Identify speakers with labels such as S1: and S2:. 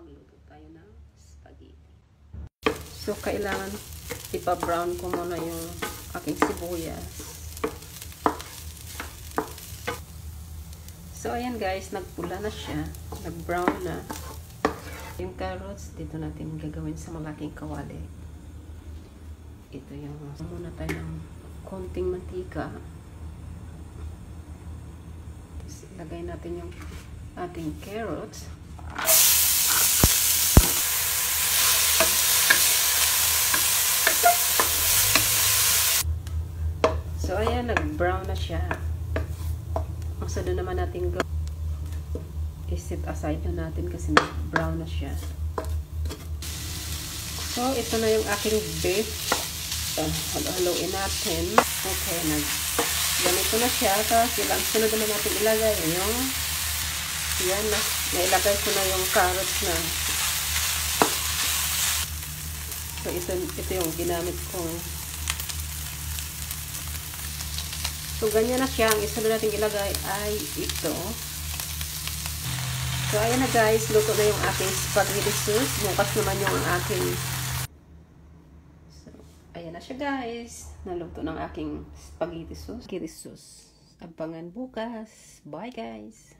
S1: magluto tayo ng spaghetti. So, kailangan ipa-brown ko muna yung aking sibuyas. So, ayan guys, nagpula na siya. Nag-brown na. Yung carrots, dito natin gagawin sa malaking kawali. Ito yung, muna tayo ng konting mantika. Tapos, ilagay natin yung ating carrots. So, ayan, nag-brown na siya. Ang sunod naman natin i-set aside na natin kasi nag-brown na siya. So, ito na yung aking beef. Halo-haloin natin. Okay, ganito na siya. Tapos, ang sunod naman natin ilagay yung yan na. Nailagay ko na yung carrots na. So, ito yung ginamit kong. So, ganyan na siya. Ang isa na natin ilagay ay ito. So, ayan na guys. Luto na yung aking spaghetti sauce. Bukas naman yung aking. So, ayan na siya guys. Naluto ng aking spaghetti sauce. Abangan bukas. Bye guys.